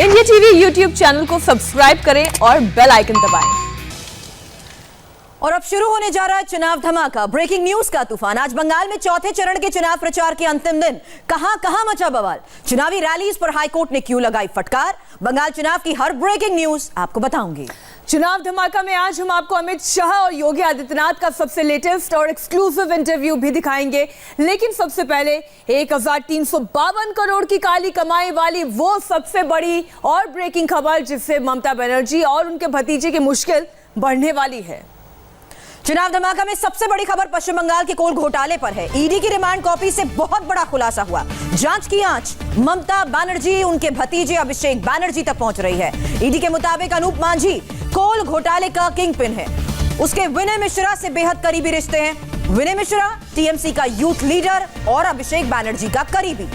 India TV YouTube channel को subscribe करें और बेल आइकन दबाएं। और अब शुरू होने जा रहा है चुनाव धमाका। ब्रेकिंग न्यूज का तूफान। आज बंगाल में चौथे चरण के चुनाव प्रचार के अंतिम दिन कहां मचा बवाल। चुनावी रैलीज पर हाईकोर्ट ने क्यों लगाई फटकार। बंगाल चुनाव की हर ब्रेकिंग न्यूज आपको बताऊंगी। चुनाव धमाका में आज हम आपको अमित शाह और योगी आदित्यनाथ का सबसे लेटेस्ट और एक्सक्लूसिव इंटरव्यू भी दिखाएंगे। लेकिन सबसे पहले 1352 करोड़ की काली कमाई वाली वो सबसे बड़ी और ब्रेकिंग खबर जिससे ममता बनर्जी और उनके भतीजे की मुश्किल बढ़ने वाली है। चुनाव धमाका में सबसे बड़ी खबर पश्चिम बंगाल के कोल घोटाले पर है। ईडी की रिमांड कॉपी से बहुत बड़ा खुलासा हुआ। जांच की आंच ममता बनर्जी उनके भतीजे अभिषेक बनर्जी तक पहुंच रही है। ईडी के मुताबिक अनूप मांझी कोल घोटाले का किंग पिन है। उसके विनय मिश्रा से बेहद करीबी रिश्ते हैं। विनय मिश्रा टीएमसी का यूथ लीडर और अभिषेक बनर्जी का करीबी।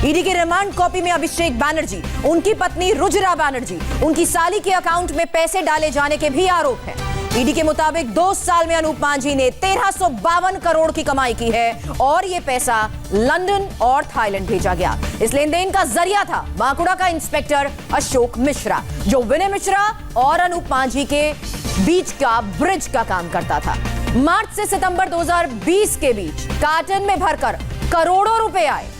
ईडी की रिमांड कॉपी में अभिषेक बनर्जी, उनकी पत्नी रुजिरा बनर्जी, उनकी साली के अकाउंट में पैसे डाले जाने के भी आरोप हैं। ईडी के मुताबिक 2 साल में अनूप मांझी ने 1352 करोड़ की कमाई की है और यह पैसा लंदन और थाईलैंड भेजा गया। इस लेन देन का जरिया था बांकुड़ा का इंस्पेक्टर अशोक मिश्रा, जो विनय मिश्रा और अनूप मांझी के बीच का ब्रिज का काम करता था। मार्च से सितंबर 2020 के बीच कार्टन में भरकर करोड़ों रुपए आए।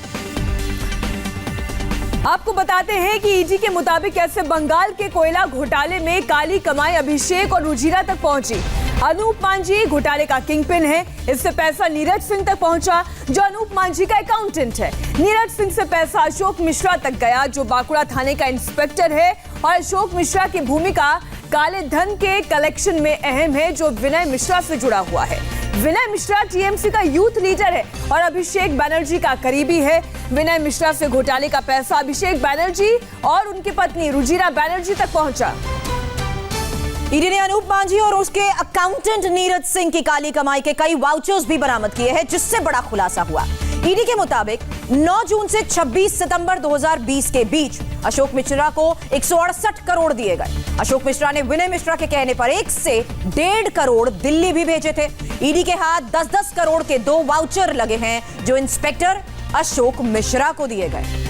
आपको बताते हैं कि ईडी के मुताबिक कैसे बंगाल के कोयला घोटाले में काली कमाई अभिषेक और रुजिरा तक पहुंची। अनूप मांझी घोटाले का किंगपिन है। इससे पैसा नीरज सिंह तक पहुंचा, जो अनूप मांझी का अकाउंटेंट है। नीरज सिंह से पैसा अशोक मिश्रा तक गया, जो बांकुड़ा थाने का इंस्पेक्टर है। और अशोक मिश्रा की भूमिका काले धन के कलेक्शन में अहम है, जो विनय मिश्रा से जुड़ा हुआ है। विनय मिश्रा टीएमसी का यूथ लीडर है और अभिषेक बनर्जी का करीबी है। विनय मिश्रा से घोटाले का पैसा अभिषेक बनर्जी और उनकी पत्नी रुजिरा बनर्जी तक पहुंचा। ईडी ने अनूप मांझी और उसके अकाउंटेंट नीरज सिंह की काली कमाई के कई वाउचर्स भी बरामद किए हैं, जिससे बड़ा खुलासा हुआ। ईडी के मुताबिक 9 जून से 26 सितंबर 2020 के बीच अशोक मिश्रा को 168 करोड़ दिए गए। अशोक मिश्रा ने विनय मिश्रा के कहने पर 1 से 1.5 करोड़ दिल्ली भी भेजे थे। ईडी के हाथ 10-10 करोड़ के 2 वाउचर लगे हैं, जो इंस्पेक्टर अशोक मिश्रा को दिए गए।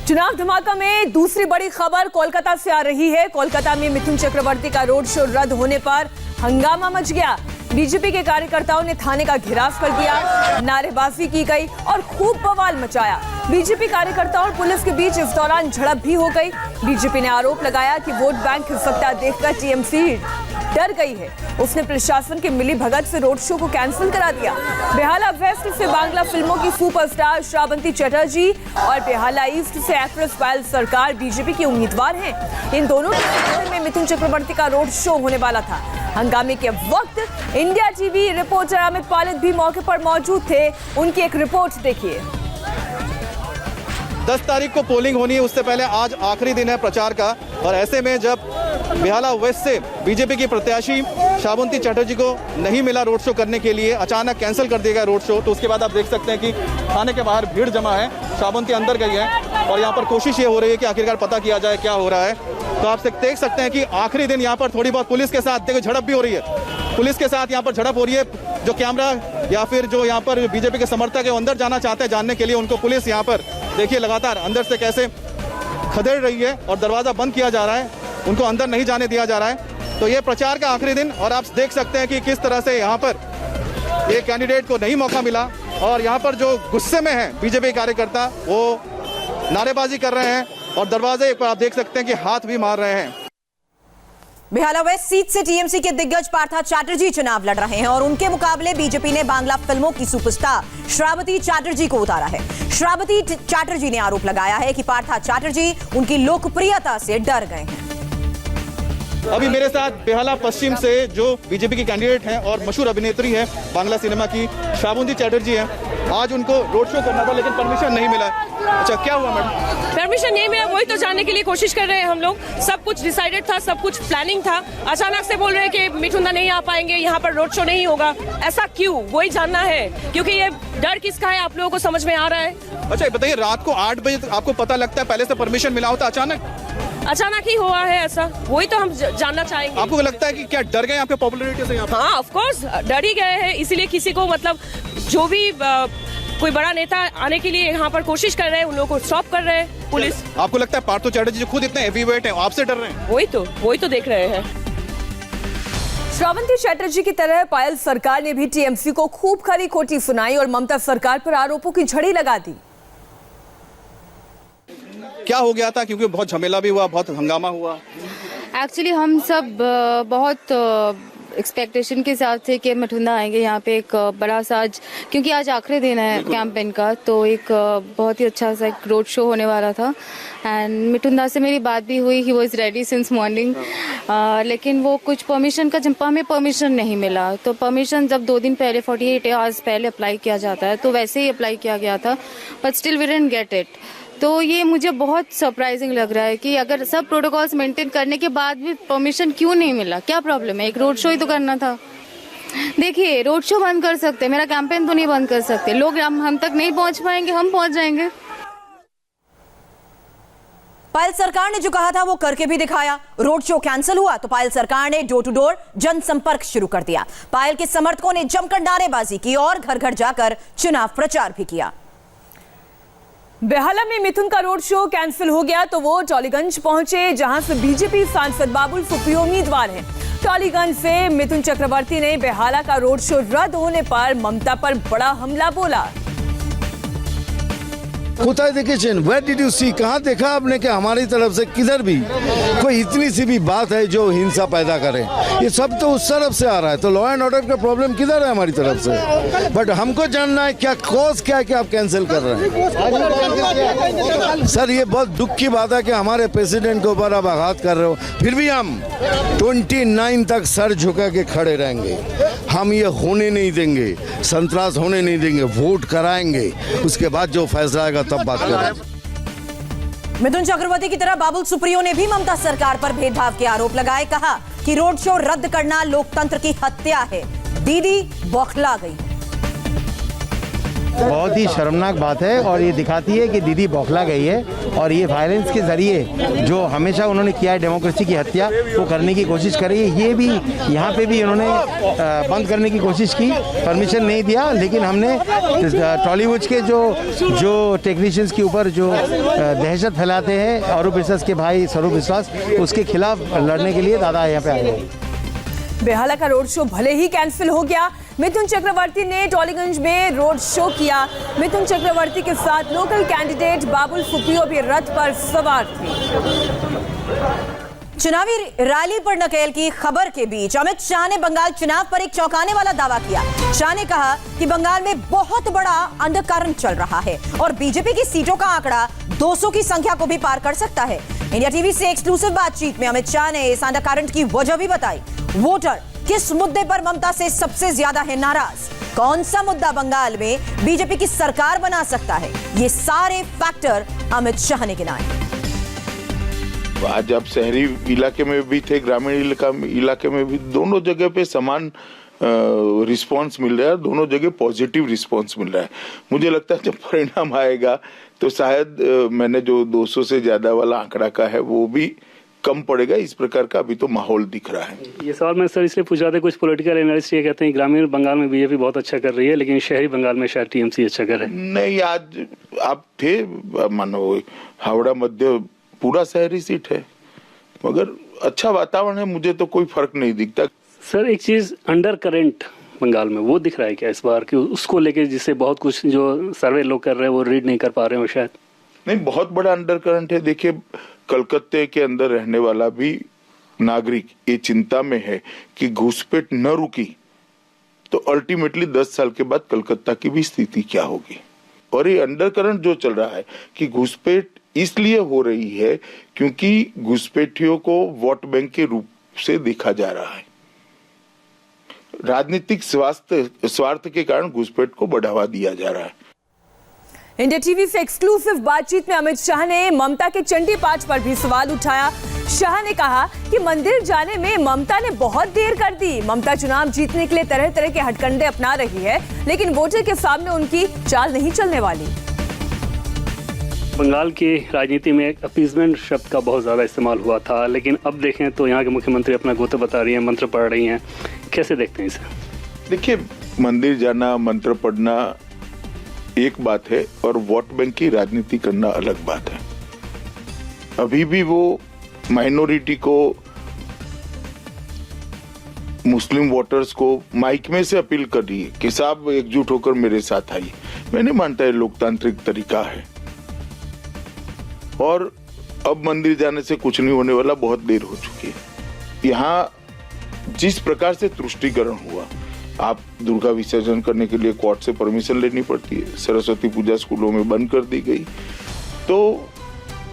चुनाव धमाका में दूसरी बड़ी खबर कोलकाता से आ रही है। कोलकाता में मिथुन चक्रवर्ती का रोड शो रद्द होने पर हंगामा मच गया। बीजेपी के कार्यकर्ताओं ने थाने का घेराव कर दिया, नारेबाजी की गई और खूब बवाल मचाया। बीजेपी कार्यकर्ताओं और पुलिस के बीच इस दौरान झड़प भी हो गई। बीजेपी ने आरोप लगाया कि वोट बैंक खिसकता देखकर टीएमसी डर गई है। उसने प्रशासन के मिली भगत से रोड शो को कैंसिल करा दिया। बेहाला वेस्ट से बांग्ला फिल्मों की सुपरस्टार श्रावंती चटर्जी और बेहाला ईस्ट से एक्ट्रेस पायल सरकार बीजेपी की उम्मीदवार हैं। इन दोनों के शहर में मिथुन चक्रवर्ती का रोड शो होने वाला था। हंगामे के वक्त इंडिया टीवी रिपोर्टर अमित पालित भी मौके पर मौजूद थे। उनकी एक रिपोर्ट देखिए। 10 तारीख को पोलिंग होनी है, उससे पहले आज आखिरी दिन है प्रचार का। और ऐसे में जब बेहाला वेस्ट से बीजेपी की प्रत्याशी श्रावंती चटर्जी को नहीं मिला रोड शो करने के लिए, अचानक कैंसिल कर दिया गया रोड शो, तो उसके बाद आप देख सकते हैं कि थाने के बाहर भीड़ जमा है। श्रावंती अंदर गई है और यहाँ पर कोशिश ये हो रही है कि आखिरकार पता किया जाए क्या हो रहा है। तो आप देख सकते हैं कि आखिरी दिन यहाँ पर थोड़ी बहुत पुलिस के साथ देखो झड़प भी हो रही है। पुलिस के साथ यहाँ पर झड़प हो रही है। जो कैमरा या फिर जो यहाँ पर बीजेपी के समर्थक है वो अंदर जाना चाहते हैं, जानने के लिए उनको पुलिस यहाँ पर देखिए लगातार अंदर से कैसे खदेड़ रही है और दरवाजा बंद किया जा रहा है, उनको अंदर नहीं जाने दिया जा रहा है। तो ये प्रचार का आखिरी दिन और आप देख सकते हैं कि किस तरह से यहाँ पर एक कैंडिडेट को नहीं मौका मिला और यहाँ पर जो गुस्से में है बीजेपी कार्यकर्ता वो नारेबाजी कर रहे हैं और दरवाजे पर आप देख सकते हैं कि हाथ भी मार रहे हैं। बेहाला वेस्ट सीट से टीएमसी के दिग्गज पार्था चैटर्जी चुनाव लड़ रहे हैं और उनके मुकाबले बीजेपी ने बांग्ला फिल्मों की सुपरस्टार श्रावंती चैटर्जी को उतारा है। श्रावंती चैटर्जी ने आरोप लगाया है कि पार्था चैटर्जी उनकी लोकप्रियता से डर गए हैं। अभी मेरे साथ बेहाला पश्चिम से जो बीजेपी की कैंडिडेट हैं और मशहूर अभिनेत्री हैं बांग्ला सिनेमा की श्रावंती चैटर्जी हैं। आज उनको रोड शो करना था लेकिन परमिशन नहीं मिला। अच्छा, क्या हुआ मैडम? परमिशन नहीं मिला, वही तो जानने के लिए कोशिश कर रहे हैं हम लोग। सब कुछ डिसाइडेड था, सब कुछ प्लानिंग था। अचानक से बोल रहे हैं कि मिथुन नहीं आ पाएंगे, यहाँ पर रोड शो नहीं होगा। ऐसा क्यों, वही जानना है, क्योंकि ये डर किसका है आप लोगों को समझ में आ रहा है। अच्छा बताइए, रात को 8 बजे आपको पता लगता है, पहले से परमिशन मिला होता, अचानक ही हुआ है ऐसा, वही तो हम जानना चाहेंगे। आपको लगता है कि क्या डर गए आपके पॉपुलैरिटी से यहाँ पर? हाँ ऑफ कोर्स डर ही गए हैं, इसीलिए किसी को मतलब जो भी कोई बड़ा नेता आने के लिए यहाँ पर कोशिश कर रहे हैं, उन लोगों को स्टॉप कर रहे हैं पुलिस। आपको लगता है पार्थो चैटर्जी जो खुद इतने हेवीवेट हैं आपसे डर रहे हैं? वही तो देख रहे हैं। श्रावंती चैटर्जी की तरह पायल सरकार ने भी टीएमसी को खूब खरी खोटी सुनाई और ममता सरकार पर आरोपों की झड़ी लगा दी। क्या हो गया था, क्योंकि बहुत झमेला भी हुआ, बहुत हंगामा हुआ? एक्चुअली हम सब बहुत एक्सपेक्टेशन के साथ थे कि मिठुंदा आएंगे यहाँ पे एक बड़ा सा आज, क्योंकि आज आखिरी दिन है कैंपेन का, तो एक बहुत ही अच्छा सा एक रोड शो होने वाला था। एंड मिठुंदा से मेरी बात भी हुई, he was ready since morning, लेकिन वो कुछ परमिशन का जब हमें परमिशन नहीं मिला, तो परमिशन जब 2 दिन पहले 48 आवर्स पहले अप्लाई किया जाता है तो वैसे ही अप्लाई किया गया था, but still we didn't get it. तो ये मुझे बहुत सरप्राइजिंग लग रहा है कि अगर सब प्रोटोकॉल्स मेंटेन करने के बाद भी परमिशन क्यों नहीं मिला, क्या प्रॉब्लम है? एक रोड शो ही तो करना था। देखिए, रोड शो बंद कर सकते, मेरा कैंपेन तो नहीं बंद कर सकते। लोग हम तक नहीं पहुंच पाएंगे, हम पहुंच जाएंगे। पायल सरकार ने जो कहा था वो करके भी दिखाया। रोड शो कैंसिल हुआ तो पायल सरकार ने डोर टू डोर जनसंपर्क शुरू कर दिया। पायल के समर्थकों ने जमकर नारेबाजी की और घर घर जाकर चुनाव प्रचार भी किया। बेहला में मिथुन का रोड शो कैंसिल हो गया तो वो टॉलीगंज पहुंचे, जहां से बीजेपी सांसद बाबुल सुप्रियो उम्मीदवार हैं। टॉलीगंज से मिथुन चक्रवर्ती ने बेहला का रोड शो रद्द होने पर ममता पर बड़ा हमला बोला। कोথায় দেখেছেন? Where did you see? कहाँ देखा आपने कि हमारी तरफ से किधर भी कोई इतनी सी भी बात है जो हिंसा पैदा करे? ये सब तो उस तरफ से आ रहा है, तो लॉ एंड ऑर्डर का प्रॉब्लम किधर है हमारी तरफ से? बट हमको जानना है क्या कॉज क्या है कि आप कैंसिल कर रहे हैं? सर, ये बहुत दुख की बात है कि हमारे प्रेसिडेंट के ऊपर आप आघात कर रहे हो। फिर भी हम 29 तक सर झुका के खड़े रहेंगे। हम ये होने नहीं देंगे, संतरास होने नहीं देंगे, वोट कराएंगे, उसके बाद जो फैसला आएगा तब बात करेंगे। मिथुन चक्रवर्ती की तरह बाबुल सुप्रियो ने भी ममता सरकार पर भेदभाव के आरोप लगाए। कहा कि रोड शो रद्द करना लोकतंत्र की हत्या है। दीदी बौखला गई। बहुत ही शर्मनाक बात है और ये दिखाती है कि दीदी बौखला गई है और ये वायलेंस के जरिए जो हमेशा उन्होंने किया है, डेमोक्रेसी की हत्या, वो करने की कोशिश कर रही है। ये भी यहाँ पे भी इन्होंने बंद करने की कोशिश की, परमिशन नहीं दिया, लेकिन हमने टॉलीवुड के जो टेक्नीशियंस के ऊपर जो दहशत फैलाते हैं, अरूप विश्वास के भाई स्वरूप विश्वास, उसके खिलाफ लड़ने के लिए दादा यहाँ पे आए। बेहला का रोड शो भले ही कैंसिल हो गया, मिथुन चक्रवर्ती ने टॉलीगंज में रोड शो किया। मिथुन चक्रवर्ती के साथ लोकल कैंडिडेट बाबुल सुप्रियो भी रथ पर सवार थे। चुनावी रैली पर नकेल की खबर के बीच अमित शाह ने बंगाल चुनाव पर एक चौंकाने वाला दावा किया। शाह ने कहा कि बंगाल में बहुत बड़ा अंडरकरंट चल रहा है और बीजेपी की सीटों का आंकड़ा 200 की संख्या को भी पार कर सकता है। इंडिया टीवी से एक्सक्लूसिव बातचीत में अमित शाह ने इस अंडरकरंट की वजह भी बताई। वोटर किस मुद्दे पर ममता से सबसे ज्यादा है नाराज, कौन सा मुद्दा बंगाल में बीजेपी की सरकार बना सकता है, ये सारे फैक्टर अमित शाह ने गिनाए। आज आप शहरी इलाके में भी थे, ग्रामीण इलाके में भी, दोनों जगह पे समान रिस्पांस मिल रहा है, दोनों जगह पॉजिटिव रिस्पांस मिल रहा है। मुझे लगता है जब परिणाम आएगा तो शायद मैंने जो 200 से ज्यादा वाला आंकड़ा का है वो भी कम पड़ेगा। इस प्रकार का अभी तो माहौल दिख रहा है। ये सवाल मैं सर इसलिए पूछ रहा था, कुछ पॉलिटिकल एनालिस्ट ये कहते हैं ग्रामीण बंगाल में बीजेपी बहुत अच्छा कर रही है, लेकिन शहरी बंगाल में शायद टीएमसी अच्छा कर रहे हैं। नहीं, आज आप थे, मानो हावड़ा मध्य पूरा शहरी सीट है, मगर अच्छा वातावरण है, मुझे तो कोई फर्क नहीं दिखता। सर, एक चीज अंडर करेंट बंगाल में वो दिख रहा है क्या इस बार, कि उसको लेके जिससे बहुत कुछ जो सर्वे लोग कर रहे हैं वो रीड नहीं कर पा रहे हो शायद? नहीं, बहुत बड़ा अंडर करंट है। देखिए, कलकत्ते के अंदर रहने वाला भी नागरिक ये चिंता में है कि घुसपैठ न रुकी तो अल्टीमेटली 10 साल के बाद कलकत्ता की भी स्थिति क्या होगी। और ये अंडर करंट जो चल रहा है कि घुसपैठ इसलिए हो रही है क्योंकि घुसपैठियों को वोट बैंक के रूप से देखा जा रहा है। राजनीतिक स्वार्थ के कारण घुसपैठ को बढ़ावा दिया जा रहा है। इंडिया टीवी से एक्सक्लूसिव बातचीत में अमित शाह ने ममता के चंडी पाठ पर भी सवाल उठाया। शाह ने कहा कि मंदिर जाने में ममता ने बहुत देर कर दी। ममता चुनाव जीतने के लिए तरह तरह के हथकंडे अपना रही है, लेकिन वोटर के सामने उनकी चाल नहीं चलने वाली। बंगाल की राजनीति में अपीजमेंट शब्द का बहुत ज्यादा इस्तेमाल हुआ था, लेकिन अब देखें तो यहाँ के मुख्यमंत्री अपना गोता बता रही हैं, मंत्र पढ़ रही हैं। कैसे देखते हैं इसे? देखिए, मंदिर जाना, मंत्र पढ़ना एक बात है और वोट बैंक की राजनीति करना अलग बात है। अभी भी वो माइनॉरिटी को, मुस्लिम वोटर्स को माइक में से अपील कर रही है कि साहब एकजुट होकर मेरे साथ आइए। मैं नहीं मानता है लोकतांत्रिक तरीका है। और अब मंदिर जाने से कुछ नहीं होने वाला, बहुत देर हो चुकी है। यहाँ जिस प्रकार से तुष्टीकरण हुआ, आप दुर्गा विसर्जन करने के लिए कोर्ट से परमिशन लेनी पड़ती है, सरस्वती पूजा स्कूलों में बंद कर दी गई, तो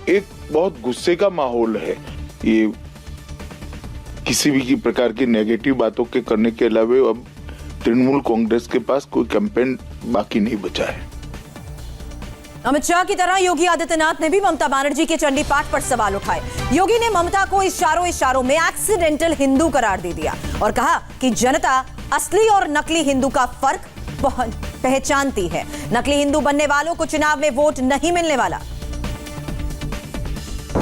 एक बहुत गुस्से का माहौल है। ये किसी भी प्रकार की नेगेटिव बातों के करने के अलावा अब तृणमूल कांग्रेस के पास कोई कैंपेन बाकी नहीं बचा है। अमित शाह की तरह योगी आदित्यनाथ ने भी ममता बनर्जी के चंडी पाठ पर सवाल उठाए। योगी ने ममता को इशारों में एक्सीडेंटल हिंदू करार दे दिया और कहा कि जनता असली और नकली हिंदू का फर्क पहचानती है। नकली हिंदू बनने वालों को चुनाव में वोट नहीं मिलने वाला।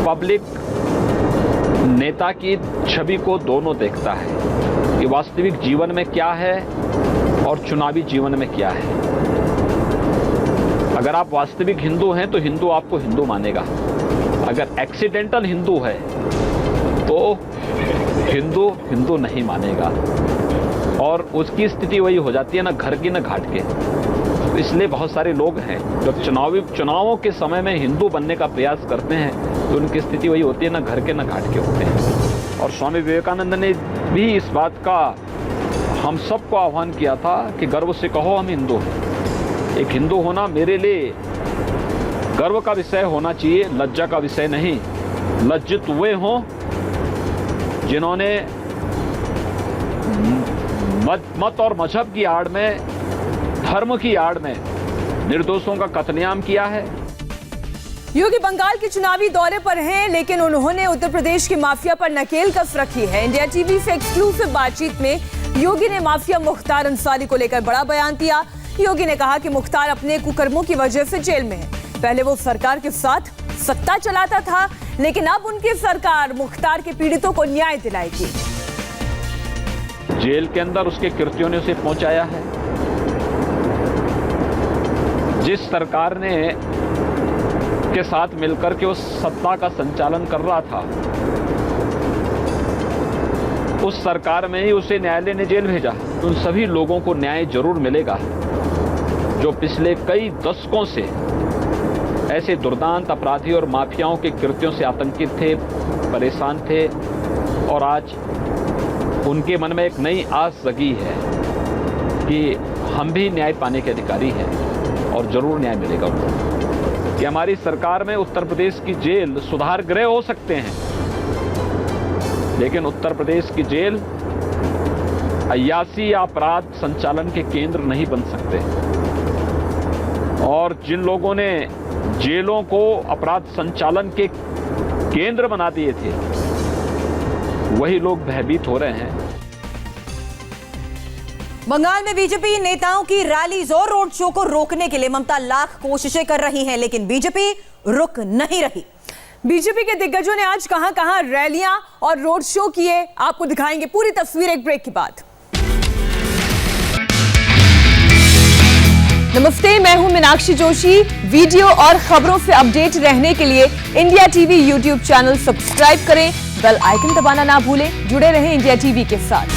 पब्लिक नेता की छवि को दोनों देखता है कि वास्तविक जीवन में क्या है और चुनावी जीवन में क्या है। अगर आप वास्तविक हिंदू हैं तो हिंदू आपको हिंदू मानेगा, अगर एक्सीडेंटल हिंदू है तो हिंदू हिंदू नहीं मानेगा, और उसकी स्थिति वही हो जाती है ना घर की ना घाट के। तो इसलिए बहुत सारे लोग हैं जो चुनावों के समय में हिंदू बनने का प्रयास करते हैं, तो उनकी स्थिति वही होती है ना घर के ना घाट के होते हैं। और स्वामी विवेकानंद ने भी इस बात का हम सबको आह्वान किया था कि गर्व से कहो हम हिंदू हैं। एक हिंदू होना मेरे लिए गर्व का विषय होना चाहिए, लज्जा का विषय नहीं। लज्जित वे हों जिन्होंने मत और मजहब की आड़ में, धर्म की आड़ में निर्दोषों का कत्लेआम किया है। योगी बंगाल के चुनावी दौरे पर हैं, लेकिन उन्होंने उत्तर प्रदेश की माफिया पर नकेल कस रखी है। इंडिया टीवी से एक्सक्लूसिव बातचीत में योगी ने माफिया मुख्तार अंसारी को लेकर बड़ा बयान दिया। योगी ने कहा कि मुख्तार अपने कुकर्मों की वजह से जेल में है। पहले वो सरकार के साथ सत्ता चलाता था, लेकिन अब उनकी सरकार मुख्तार के पीड़ितों को न्याय दिलाएगी। जेल के अंदर उसके कृत्यों ने उसे पहुंचाया है। जिस सरकार ने के साथ मिलकर के उस सत्ता का संचालन कर रहा था, उस सरकार में ही उसे न्यायालय ने जेल भेजा। उन सभी लोगों को न्याय जरूर मिलेगा जो पिछले कई दशकों से ऐसे दुर्दांत अपराधी और माफियाओं के कृत्यों से आतंकित थे, परेशान थे, और आज उनके मन में एक नई आस जगी है कि हम भी न्याय पाने के अधिकारी हैं और जरूर न्याय मिलेगा उनको। कि हमारी सरकार में उत्तर प्रदेश की जेल सुधार गृह हो सकते हैं, लेकिन उत्तर प्रदेश की जेल अय्यासी या अपराध संचालन के केंद्र नहीं बन सकते। और जिन लोगों ने जेलों को अपराध संचालन के केंद्र बना दिए थे, वही लोग भयभीत हो रहे हैं। बंगाल में बीजेपी नेताओं की रैलीज और रोड शो को रोकने के लिए ममता लाख कोशिशें कर रही हैं, लेकिन बीजेपी रुक नहीं रही। बीजेपी के दिग्गजों ने आज कहां-कहां रैलियां और रोड शो किए, आपको दिखाएंगे पूरी तस्वीर एक ब्रेक के बाद। नमस्ते, मैं हूं मीनाक्षी जोशी। वीडियो और खबरों से अपडेट रहने के लिए India TV YouTube channel subscribe करें, बेल आइकन दबाना ना भूलें। जुड़े रहें इंडिया टीवी के साथ।